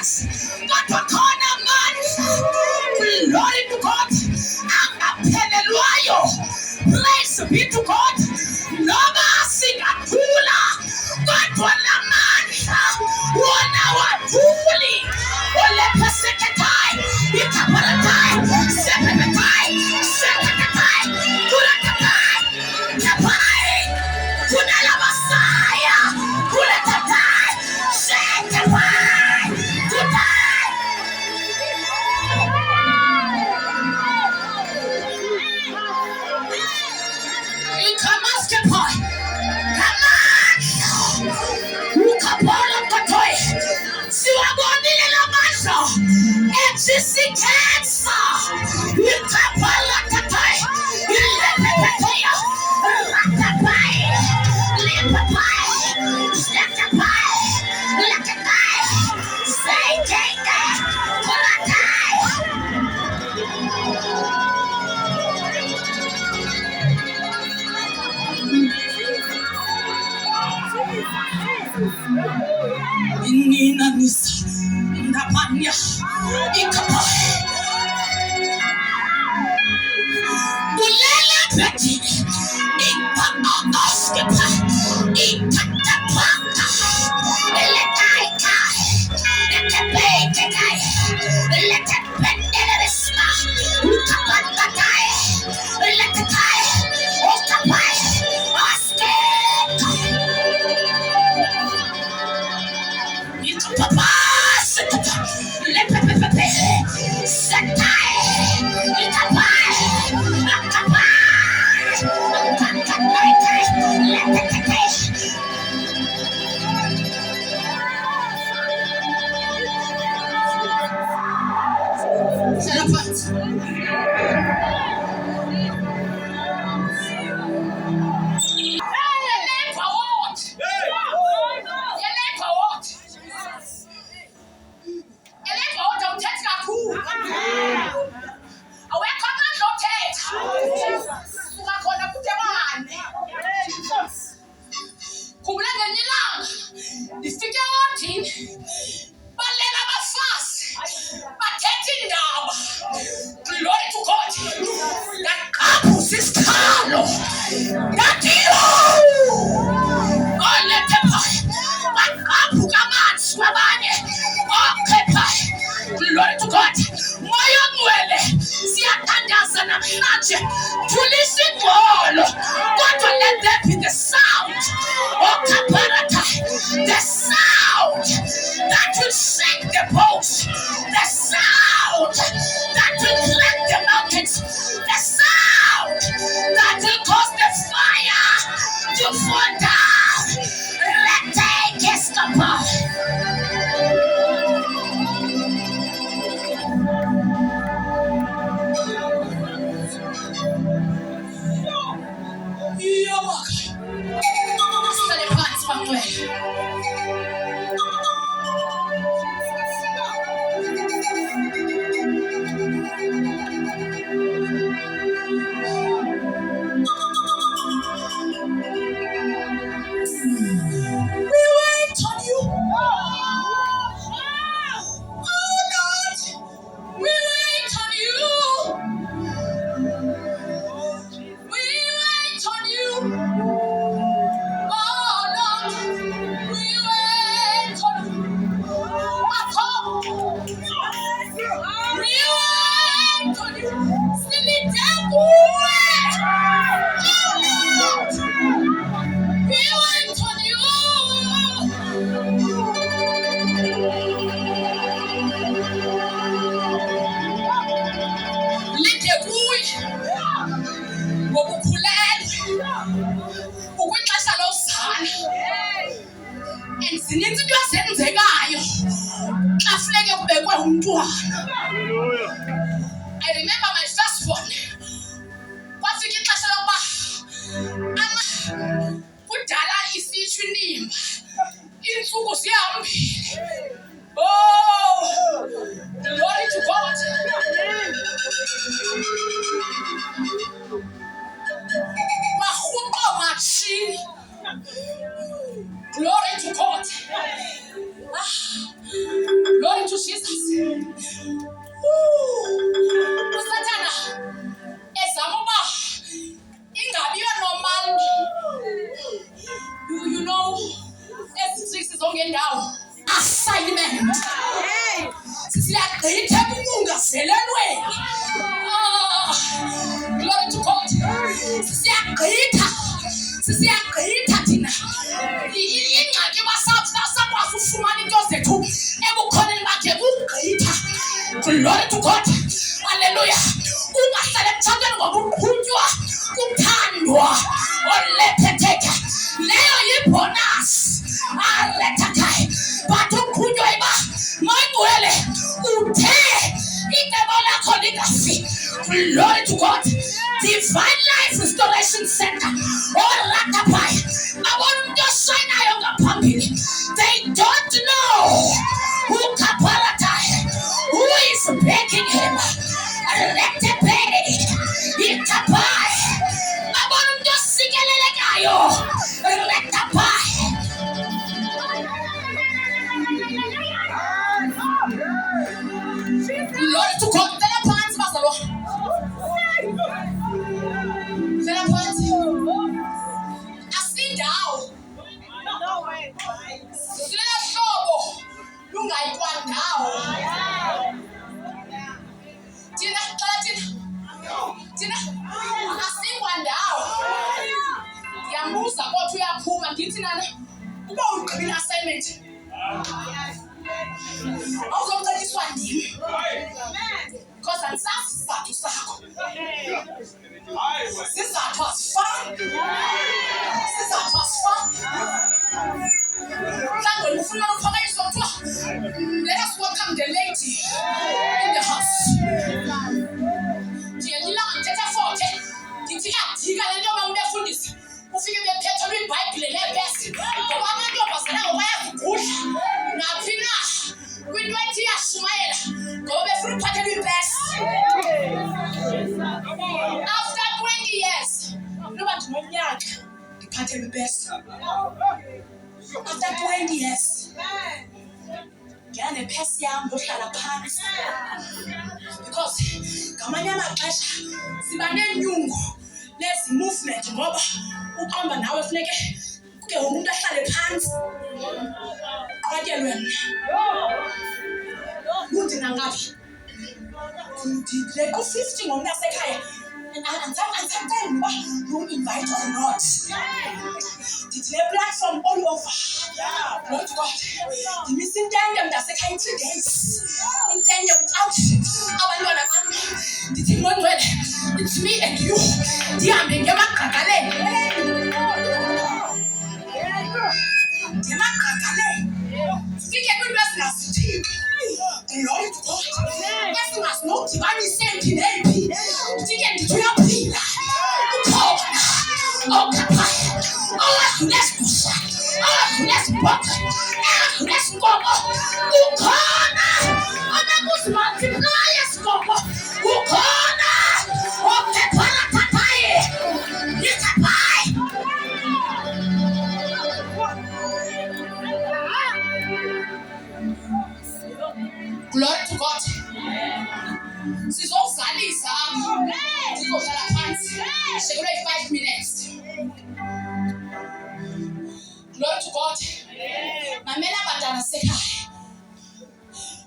phansi kodwa khona manje glory to God angaphelelwayo. Praise be to God. Noma singathula kodwa lamandla wona wathuli olephesekatai ikaparatai sepepetai sepepetai kulatatai tapai kunalabasaya kulatatai sepepetai kutai. Ikamaskepoi lamandla ukapora katoi siwabonile lamandla ejisiketsa ikapala katoi ilepepetea ratapai lepapai letapai letapai seiteke kulatai. Inina nisa ndapanya ikapa ulele peti ikapa ikatapaka eletaika letepeke letependeleresma ukapangatai letekai okapai aske papa setata lepepepe setai itapai akapai akapai lepepepe selamat. Glory to God. That campus is Carlo. That you. Oh, let them buy. That campus command swabane. Okay, buy. Glory to God. My young well. See a tandas and a nudge. To listen all. God will let them be the sound. Oh, caparata. The sound that will shake the bones. The sound that will crack the mountains. The sound that will cause the fire to fall down. Let take escapade. Zininzi into ezenzekayo xa funeke kubekwe umntwana. I remember my first one. Kwafika ixesha lokuba kudala isitshu inimba, iintsuku zihambile. Oh, glory to God. Marhuqo matshini. Glory to God. Glory to ebudlelwaneni. Glory to God. Sisiyagqitha thina ingxaki basakwazi ufumana into zethu ebukhoneni bakhe kugqitha. Glory to God. Hallelujah. Ungahlala emtshatweni ngoba uqhutywa kuthandwa olephetheka. Leyo yibonus. Alethakayo. But uqhutywa iba mayigcwele uthe icebo lakho lingafi. Glory to God. Divine Life Restoration Center. They don't know who is backing him. Glory to God. Tina asikwa ndawo. Yambuza kodwa uyaphuma ngithi nana uba uqhubile assignment. Awuzomcediswa ndimi. Because ansazi isizathu sakho. Sizathu asifani. Mhlawumbe ufuna ukuphakanyiswa kuthiwa let us welcome the lady in the house. Ndiyelilanga ndithetha forte ndithi yadika le nto befundisa ufike bephethe iBhayibhile lebhesi ngoba amantombazana bayazigudla naphi na kwinto ethi iyashumayela ngoba befuna ukuphathela ibhesi. After 20 years noba ndinonyaka ndiphathela ibhesi. After 20 years ngiyane phesi yami ndohlala phansi because ngamanye amaxesha siba nenyungu lezi movement ngoba uqamba nawe funeke ke umuntu ahlale phansi qatyelwe uthi nangaphi ndile ku 50 ngomuntu asekhaya and sometimes you invite or not. Did the platform all over? Lord God, the missing time them that's 3 days. In 10 days without it's me and you. Glory to God. Yes, you must know divine sent in LP. Glory to God. Sizozalisa sizohlala phansi sekule 5 minutes. Glory to God. Mamela abantwana sekhaya.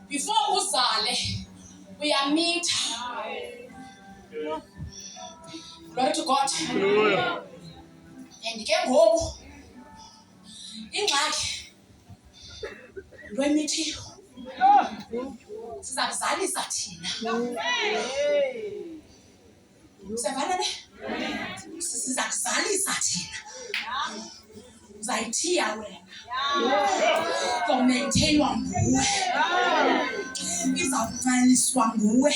Before uzale uyamitha. Glory to God. And ke ngoku ingxaki lwemithiyo sizakuzalisa thina. Usevana ne? Sizakuzalisa thina. Uzayithiya wena. Komaintainwa nguwe. Izawuncanyiswa nguwe.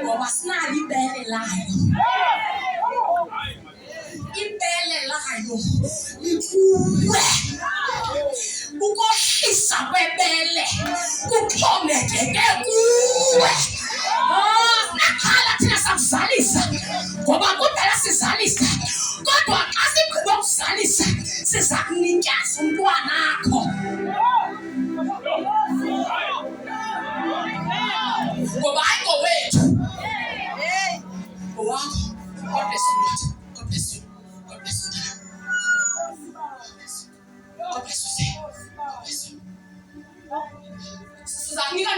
Ngoba sinalo ibele layo. Ibele layo likuwe. Ukohlisa kwebele kuxhomekeke kuwe. Nakhala thina sakuzalisa ngoba kudala sizalisa kodwa xa sigqiba ukuzalisa siza kuninyaza umntwanakho. Ngoba ayingowethu ngowakho. God bless you. God bless you. God bless you. God bless you. God bless you. Sizakunika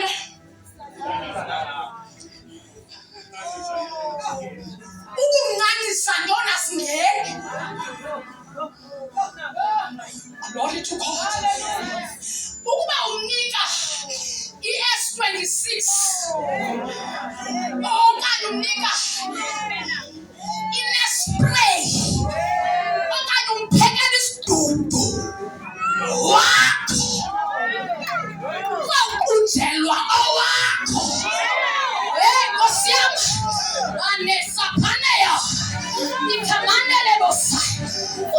to God. Ukuba unika i-S26 okanye unika i-Nespray okanye umphekela isidudu wakho uzawukunjelwa owakho. Nkosi yam, anesaphaneyo ikhamanele bosa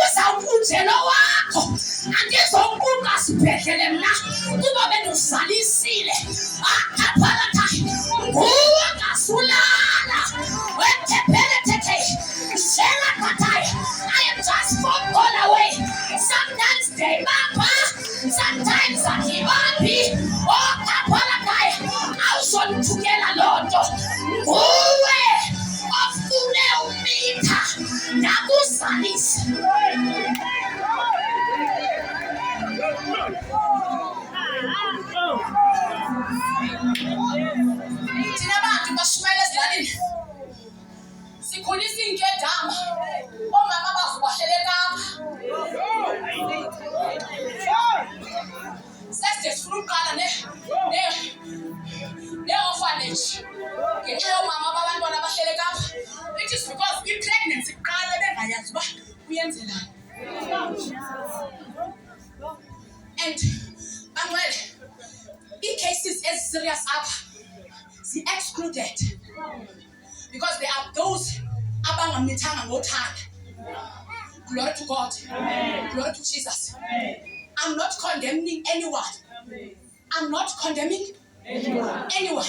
uzawukunjelwa wakho. Andizokuqa sibhedlele mna kuba benduzalisile akaphalata nguwe ngasulala wethepeletete selakatai. I am just phone call away. Sometimes they baba, sometimes akibabi. Oh kapalatai, awuzonithukela loo nto. Nguwe ofune umitha nakuzalisa. Thina bantu bashumayela ezilalini sikhulisa inkedama omama bazubahleleka apha. Seside sifuna uqala ne-orphanage ngenxa yoomama babantwana abahleleka apha. It is because i-pregnancy kuqala bengayazi uba kuyenzelani. And bangcwele ii-cases ezi-serious apha zi-excluded because there are those abangamithanga ngothanda. Glory to God. Glory to Jesus. I'm not condemning anyone. I'm not condemning anyone.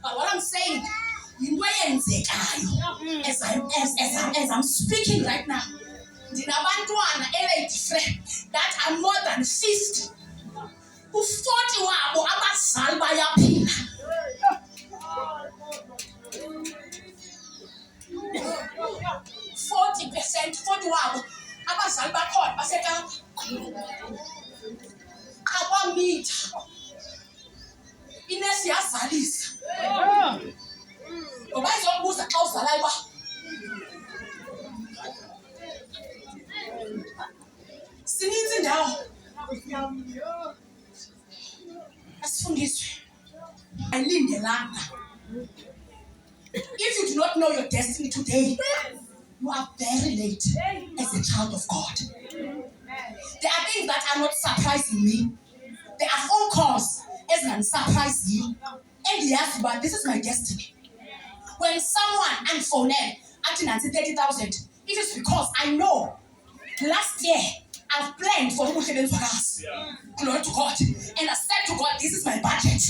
But what I'm saying, as I'm speaking right now, ndinabantwana e-83 that are more than 50. U-40 wabo abazali bayaphila. 40% wabo abazali bakhona basekapa. Abamitha inesi yazalisa ngoba izokubuza xa uzalayo uba sininzi indawo asifundiswe ayilindelanga. If you do not know your destiny today, you are very late as a child of God. There are things that are not surprising me. There are phone calls as can surprise you. And yes, but this is my destiny. When someone and phone acting and say 30,000, it is because I know last year I've planned for us. Glory to God. And I said to God, this is my budget.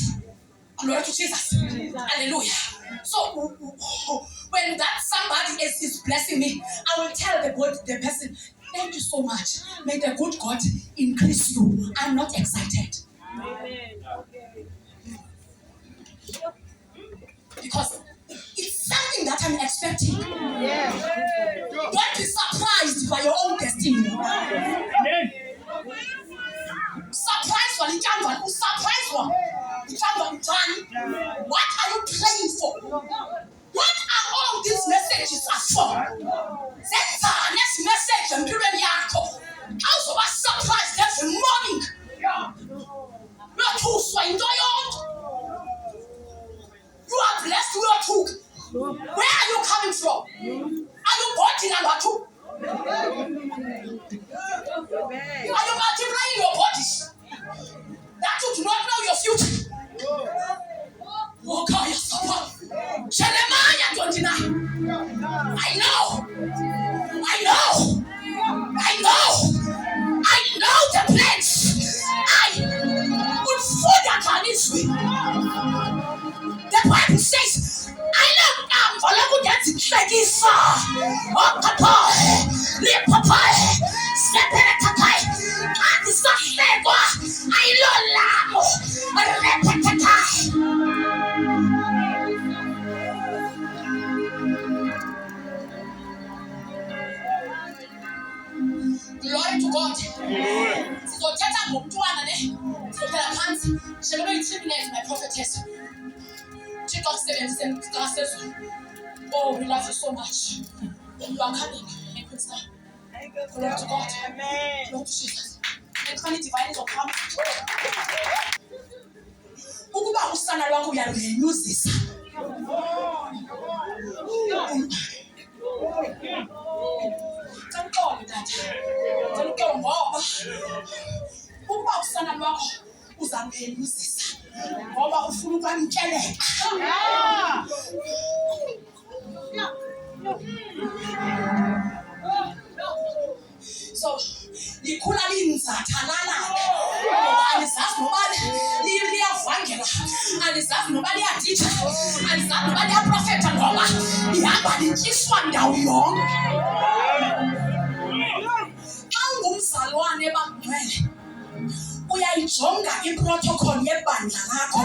Glory to Jesus. Hallelujah. So when that somebody is blessing me, I will tell the person, thank you so much. May the good God increase you. I'm not excited. Because it's something that I'm expecting. Don't be surprised by your own destiny. Surprise one, surprise one. What are you praying for? What are all these messages for? That's our next message and also a surprise every morning. Not too swing. You are blessed, you are too. Where are you coming from? Are you body number 2? Are you multiplying your bodies? That you do not know your future. Oh God, Jeremiah 29. I know the plans I would food that on this week. The Bible says, I love them for level that like this. Oh, Papa, little Papa, step in a takai. And it's not labor. I love Glory to God. So teta mumtuana ne. So tell hands. She will be tribulate my prophetess. Check off 7 classes. Oh, we love you so much. You are coming. Glory to God. Glory to Jesus. ekufana idivine izokuhamba. Ukuba usana lwakho uyalunyuzisa. Ngicela ngoba ukuba usana lwakho uzamnyuzisa ngoba ufuna ukwamkeleka. So likhula linzathalalabe ngoba alizazi noba liyavangela, alizazi noba liyaditsha, alizazi noba liyaprofetha ngoba lihamba lityiswa ndawo yonke. Xa ungumzalwane bangcwele uyayijonga iprotocol yebandla lakho.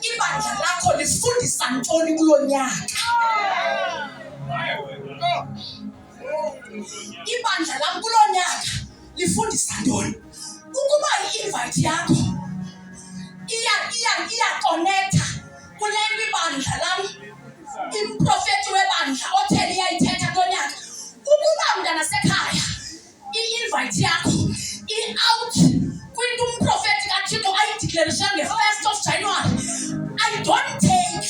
Ibandla lakho lifundisa ntoni kulo nyaka? Ibandla lam kulo nyaka lifundisa ntoni? Ukuba i-invite yakho iya-connecta kule ibandla lam, improfethi webandla otheni iyayithetha kulo nyaka. Ukuba mntana sekhaya i-invite yakho i-out kwinto umprofethi kaThixo ayideclaration nge-1st of January, I don't take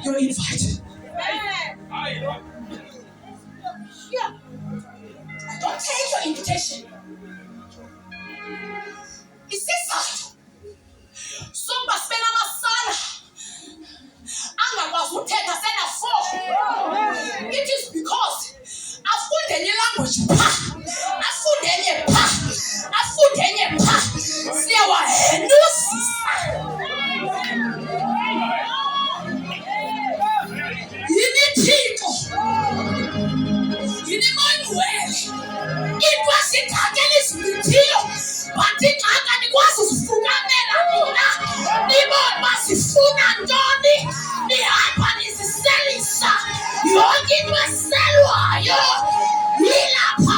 your invite. I don't take your invitation. Isizathu sokuba sibe namasana angakwazi uthetha sena 4. It is because afunde enye language pha, afunde enye pha, afunde enye pha. Siyawahenusisa. Yini Thixo, yini Mangcwele, into asithakela izibithiyo bathi ngaka nikwazi uzifukamela nina nibona uba sifuna ntoni, nihamba niziselisa. Yonke into eselwayo yilapha.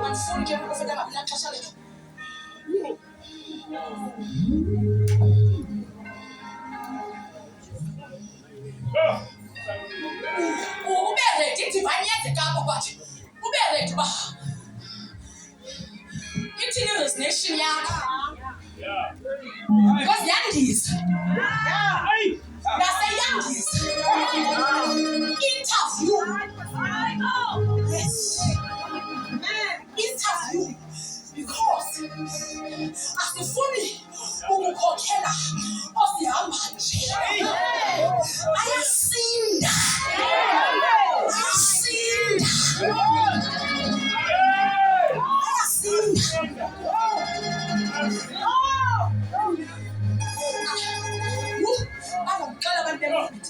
Andifuni ke uprofeta ngabula xesha lethu. Ube ready divine yenzeka apho but ube ready ba ithini resignation yakho because yandiza naseyandisa interview. Yes, interview because asifuni ukukhokhela osihamba nje. Ayasinda. Abaqala abantu bemovement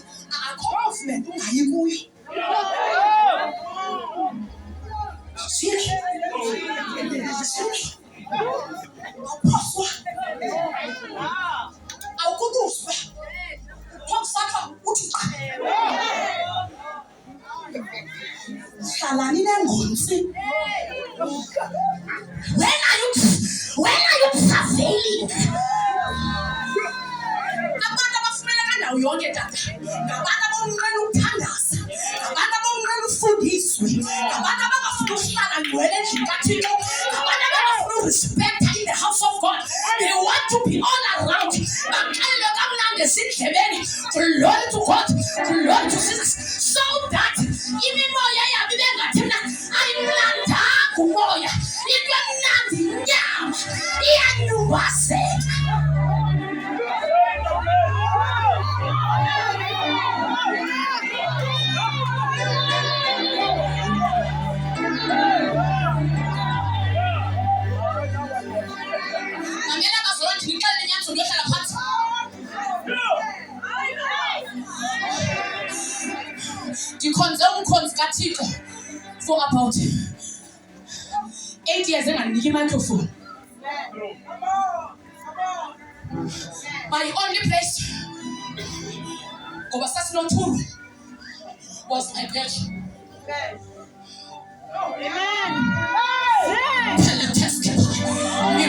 akho movement ungayi kuyo. Awuphoswa, awukuduswa, uthomsakha uthi xa. Hlalani nengonzi. When are you travailing? Abantu abafumeleka ndawo yonke tata ngabantu abonqena ukuthandaza, ngabantu abonqena ufundiswe, ngabantu abangafuni ukuhlala ngcwele endlini kaThixo, ngabantu abangafuni urespekta in the house of God. They want to be all around. Baxelele kamnandi ezindlebeni, glory to God, glory to Jesus, so that imimoya yabo ibe ngathi mna ayimnandanga umoya, into emnandi inyama iyanyumbazeka. Mamela bazalwane ndinixelele inyaniso ndiyohlala phantsi. Ndikhonze umkhonzi kaThixo for about 8 years engandinika imicrophone. My only place ngoba sasinothulu was my church. Amen.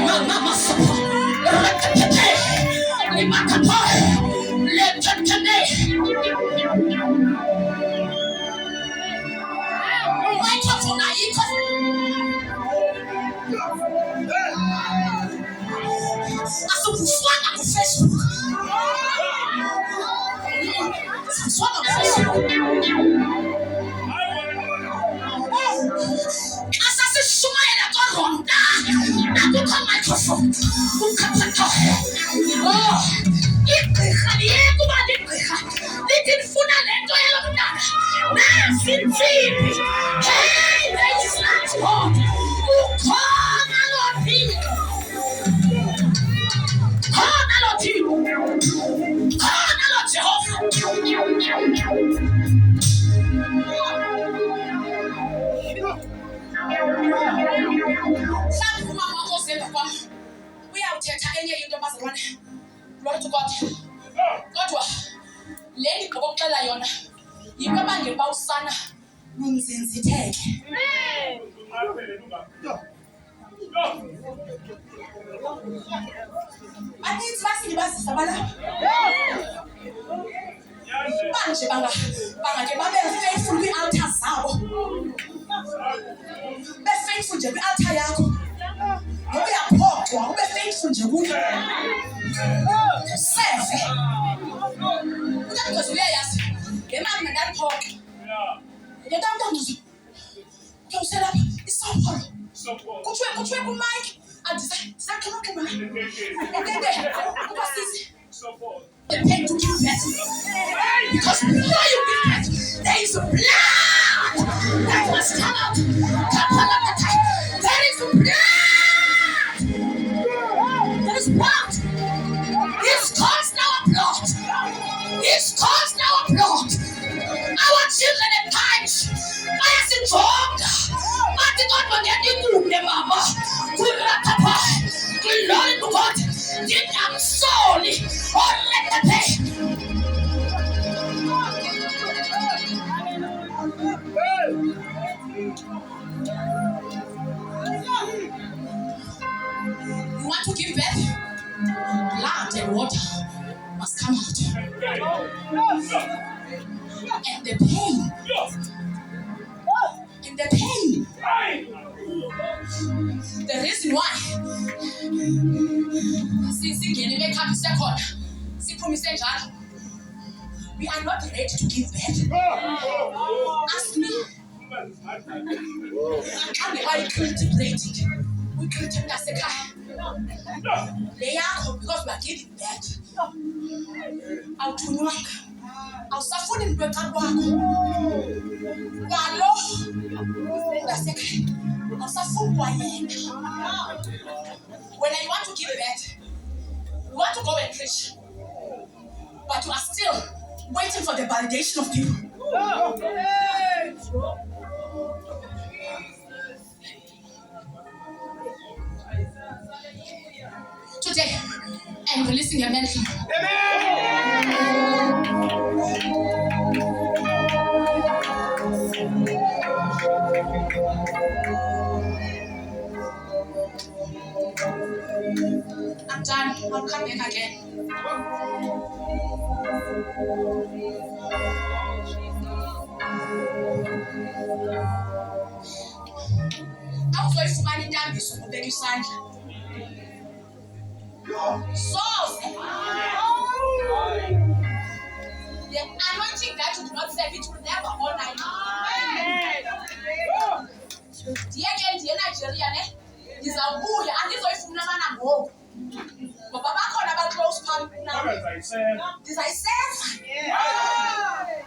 Mama Sapa, Rakatete, Limakapa, Letane. Microphone, Asukufwana ku Facebook. Asukufwana ku Facebook. Asase shuma ya koronda. Nakuka microphone. Ukapata. Oh. Ikkhali kuba likha. Litinfuna lento yalona. Nasi mfimbi. Hey, there is not God. Ukhona lophiko. Khona lophiko. Khona loJehova. Mhlawumbe umama ozenza kwami uyawuthetha enye into bazalwane. Glory to God. Kodwa le ndigqiba ukuxela yona yinto ebangela uba usana lunzinzitheke. Baninzi basilibazisa balapha. Manje bangake babe faithful kwi-altar zabo. Be faithful nje kwi-altar yakho. Ngoba uyaphoxwa ube faithful nje kuyo. Seve. Because uyayazi ngemali ngandiphoxa. Ngento mntanduzo. Ngiyosela isopolo. Kuthiwe kumike andisaqhubeka ngende kuba sisi. The pain to give birth. Because before you give birth, there is blood that must come out. There is blood. There is blood. It's caused our blood. It's caused our blood. Our children at times, I am strong. But God will get you through the mama. Glory to God. Did I'm sorry. Or let the pay. You want to give birth? Land and water must come out. And the pain. And the pain. The reason why. We are not ready to give birth. Ask me. How you create it? We create it as a car. They are because we are giving birth. I'll do work. I'll suffer in the work. When I want to give birth, you want to go and preach, but you are still waiting for the validation of people. Today, I'm releasing a mantle. I'm done. I'll come back again. Awuzoyifumana intambiso ubeka isandla. Soze. The anointing that you do not serve, it will never honor you. Ndiye Nigeria ne. Ndizabuya andizoyifumana ngoku. Ngoba bakhona aba-close phambi nami. Ndizayiseva.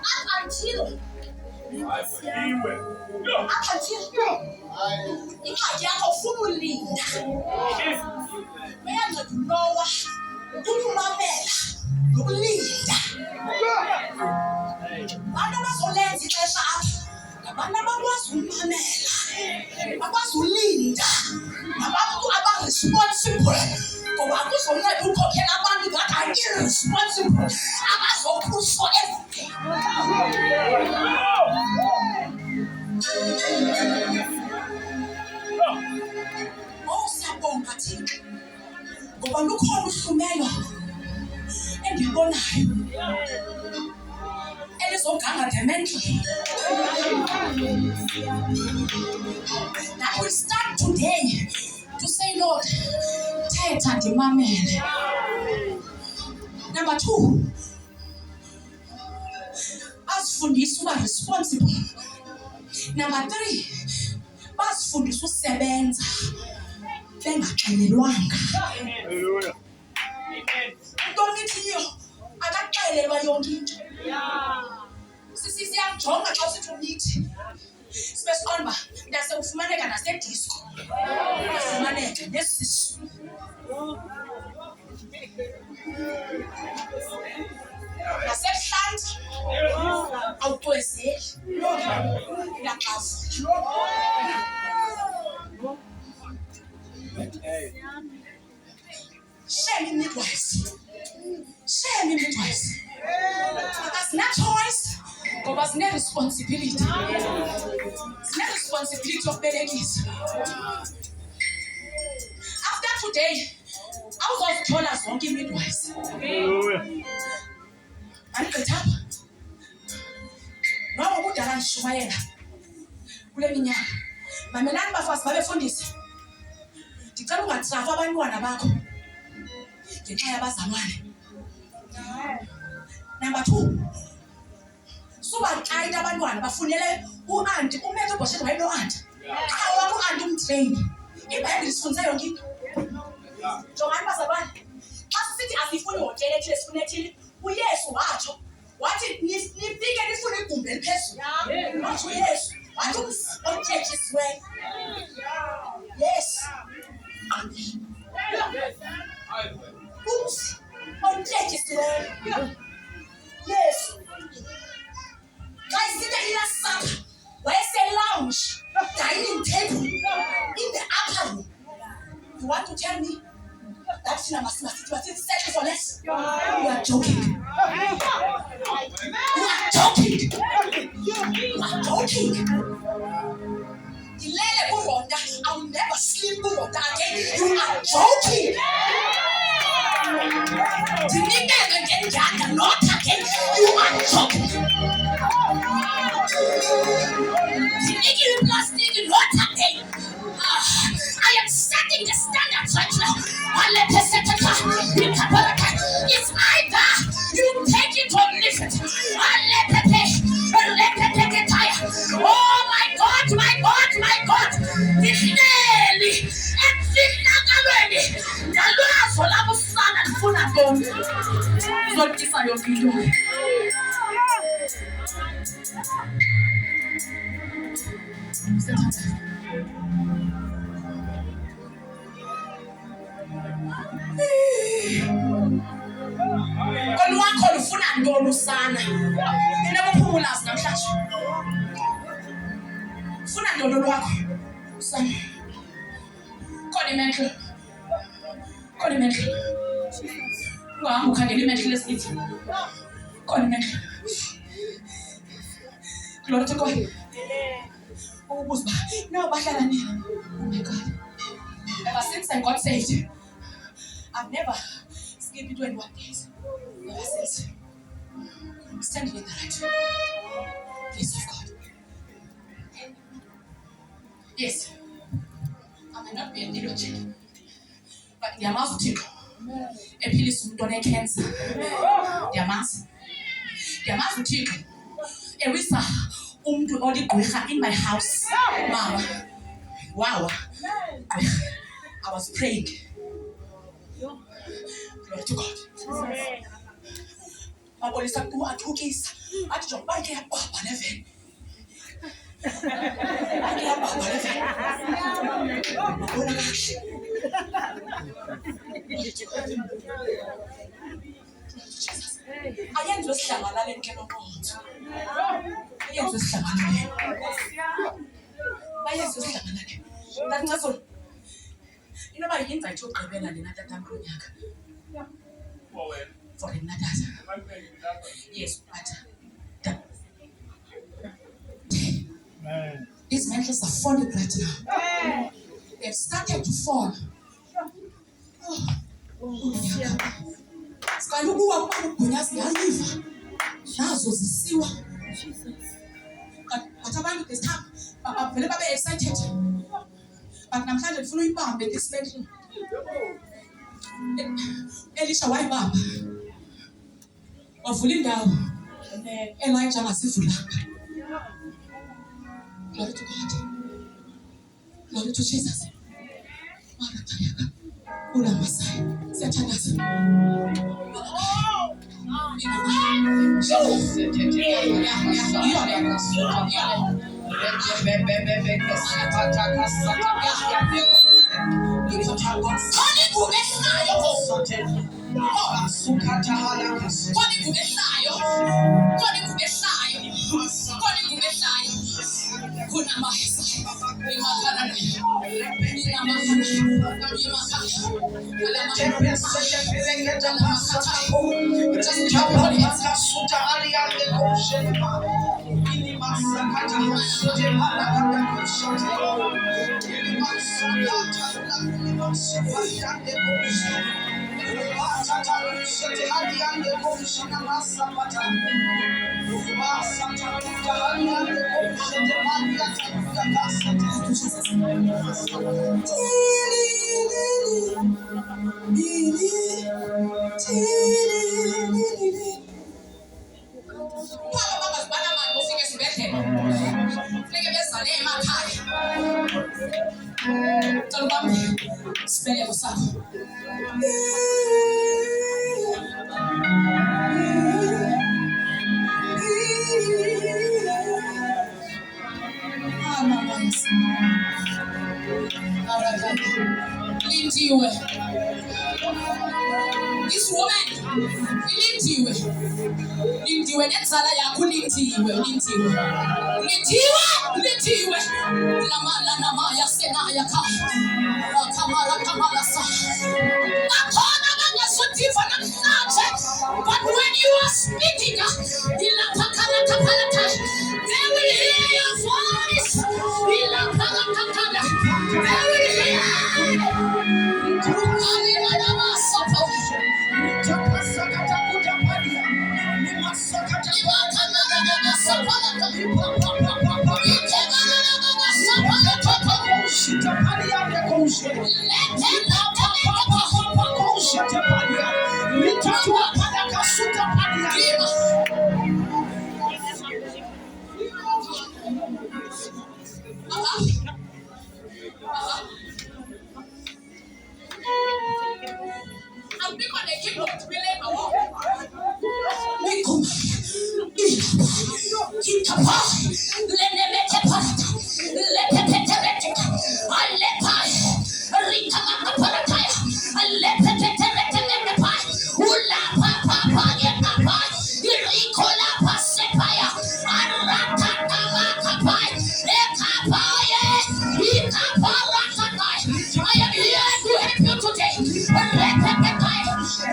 Up until ingxaki yakho ufuna ulinda. Uyanceda ulowa, ukumamela, nokulinda. Abantu abazolenza ixesha apha ngabantu abakwazi ukumamela, bakwazi ulinda, nabantu aba-responsible. Ngoba akuzonceda ukukhokhela abantu that are irresponsible, abazopush for everything. Oh, siyabonga Thixo. ngoba lukhona uhlumelo endibonayo elizoganga mentally. That will start today to say, Lord, thetha ndimamele. Number 2, basifundisa uba responsible. Number 3, basifundisa usebenza bengaxelelwanga. Into nithiyo akaxelelwa yonke into. Sisiyajonga xa usithi unithi. Sibe siqonda uba ndase ufumaneka nasedisco. Ufumaneka nesisu. Nasebuhlanti awucwezeli. Uyaqaza. Shame midwives. Shame midwives. That's not choice. Ngoba sine responsibility. Sine responsibility yokubelekisa. After today, awuzozithola zonke imidwives. Andigqitha apha. Noma kudala nishumayela kule minyaka. Mamelani bafazi babefundisa. Ndicela ungatrafa abantwana bakho ngenxa yabazalwane. Number 2, subaxayita abantwana bafunele u-anti umethe ubhoshetha wayeno-anti. Awakho u-anti umtreyini. IBhayibhile isifundisa yonke into. Jongani bazalwane. Xa sisithi asifuni ihotele ethile sifuna ethile, uYesu wathi nifike nifune igumbi eliphezulu. Wathi uYesu wathi omthetshisiweyo. Yes. Oops. Omthetshisiweyo. Yes. Guys, sit in a supper. Where's the lounge? Dining table. In the upper room. You want to tell me that Tina must settle for less? You are joking. You are joking. You are joking. Ilele Buronda, I will never sleep Buronda again. You are joking. Not again. You are joking. Plastic, not again. I am setting the standard right now. It's either you take it or leave it. Oh my God, my God, my God. Olwakho lufuna ntoni usana? Inokuphumulazi namhlanje. Ufuna ntoni olwakho usana? Khona imenhle. Khona imenhle. Ungahamba ukhangela imenhle lesithi. Khona imenhle. Glory to God. Oh my God. Ever since I got saved, I've never skipped 21 days. Ever since. I'm standing in the right place of God. Yes. I may not be a theologian, but the amount of tickle. A pill is don't cancer. The amount of tickle. A whisper. In my house, Mama. Wow. I was praying. Glory to God. My body said, "Do I took his? I don't buy a papa living." I am just shaman. That's all. You know, I invite you to come and another time for another. Yes, but these mentors are falling right now. They've started to fall. Oh, Kaloku wakugunyaza yayiva nazo zisiwa but abantu this time bavele babe excited but namhlanje ndifuna uyibambe dispension Elisha wayibamba wavula indawo Elijah angasivulanga. Glory to God. Glory to Jesus. Maratayaka ula Masai siyathandaza. This woman, lindiwe nenzala yakho lindiwe lamala namaya senaya ka kamala sa akhona abangazotiva namhlanje but when you are speaking they will hear your voice they will hear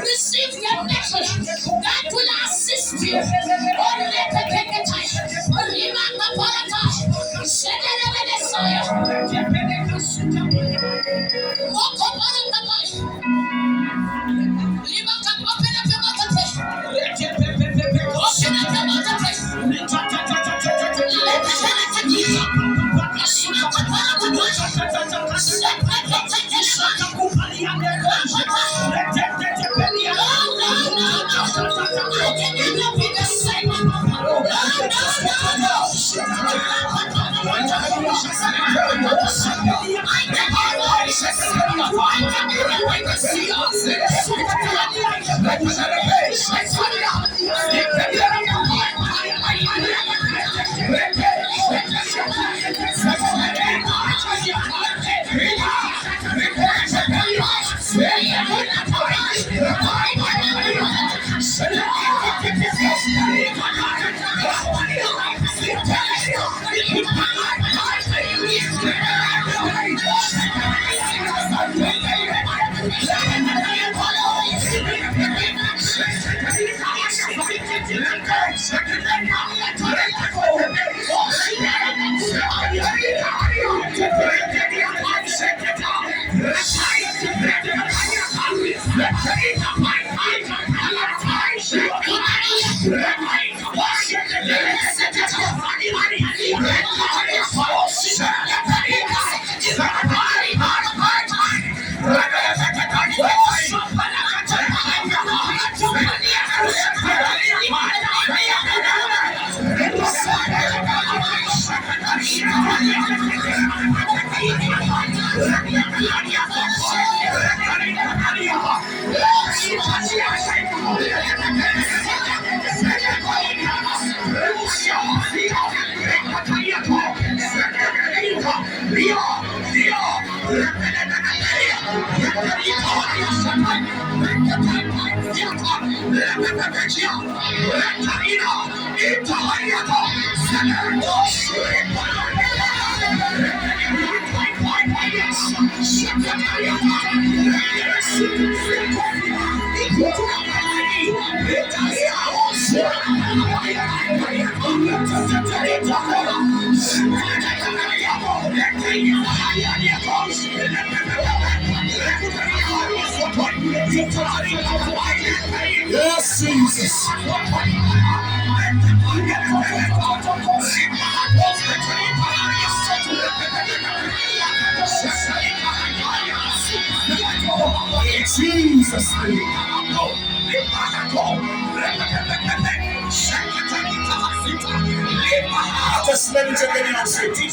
receive the message that will assist you. Yes, Jesus. Jesus. Just let it take